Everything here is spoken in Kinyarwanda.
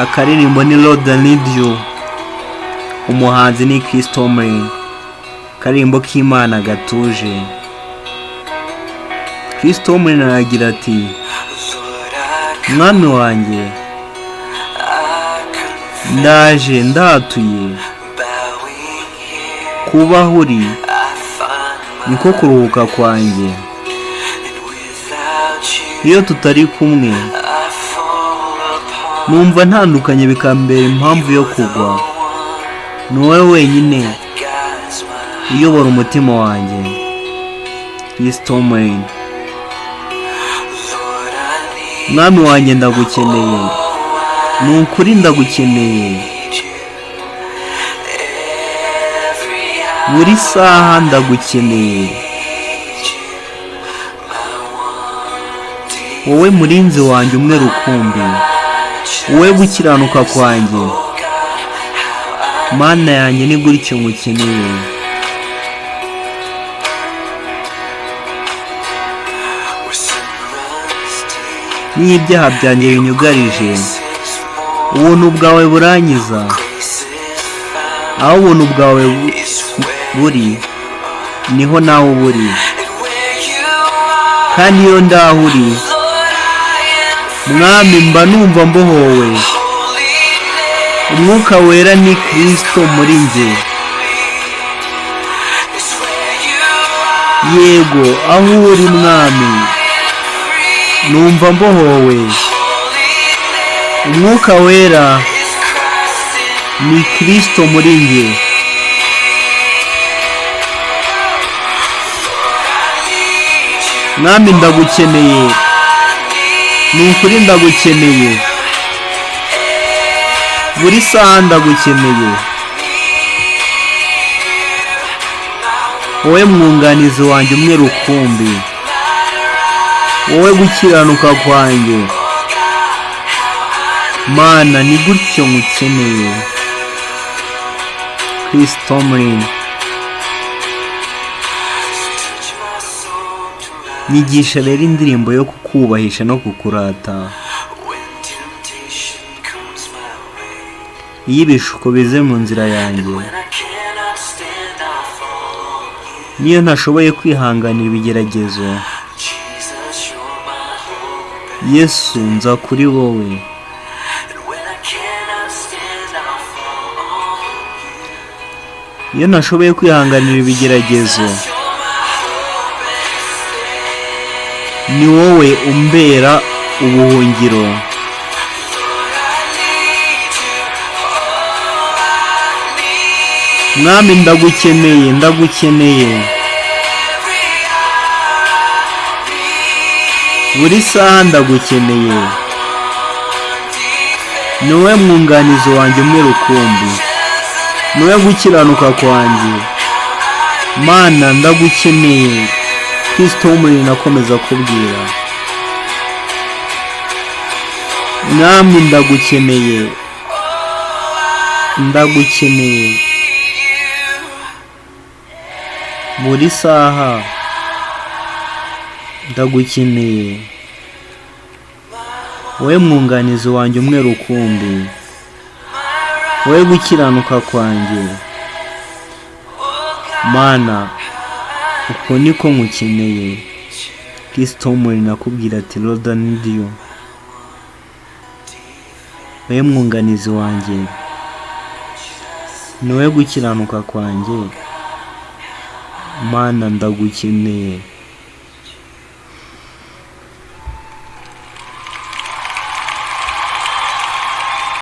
akaririmbo ni Lord I Need You, umuhanzi ni Tomlin, karirimbo k'Imana gatuje. Tomlin aragira ati, mwami wanjye ndaje ndatuye, kuba uri niko kuruhuka kwanjye, iyo tutari kumwe numva ntandukanye bikambera impamvu yo kugwa. Ni wowe wenyine uyobora umutima wanjye. Tomlin, mwami wanjye ndagukeneye, ni ukuri ndagukeneye, buri saha ndagukeneye, wowe murinzi wanjye umwe rukumbi, wowe gukiranuka kwanjye, Mana yanjye ni gutyo ngukeneye. Niyo ibyaha byanjye binyugarije, ubuntu bwawe burankiza, aho ubuntu bwawe buri niho nawe buri, kandi iyo ndaho uri mwami mba numva mbohowe. Umwuka wera ni Kristo muri njye, yego aho uri mwami numva mbohowe. Umwuka wera ni Kristo muri njye, mwami ndagukeneye, ni ukuri ndagukeneye, buri saha ndagukeneye, wowe mwunganizi wanjye umwe rukumbi, wowe gukiranuka kwanjye, Mana ni gutyo ngukeneye. Tomlin, nyigisha rero indirimbo yo kukubahisha no kukurata, iyo ibishuko bize mu nzira yanjye, niyo ntashoboye kwihanganira ibigeragezo, Yesu nza kuri wowe. Iyo ntashoboye kwihanganira ibigeragezo, ni wowe umbera ubuhungiro. Mwami ndagukeneye, ndagukeneye, buri saha ndagukeneye, ni wowe mwunganizi wanjye umwe rukumbi, ni wowe gukiranuka kwanjye, Mana ndagukeneye. Tomlin akomeza kubwira, mwami ndagukeneye, ndagukeneye, buri saha ndagukeneye, wowe mwunganizi wanjye umwe rukumbi, wowe gukiranuka kwanjye, Mana uko niko ngukeneye. Tomlin akubwira ati, Lord I Need You, wowe mwunganizi wanjye, ni wowe gukiranuka kwanjye, Mana ndagukeneye.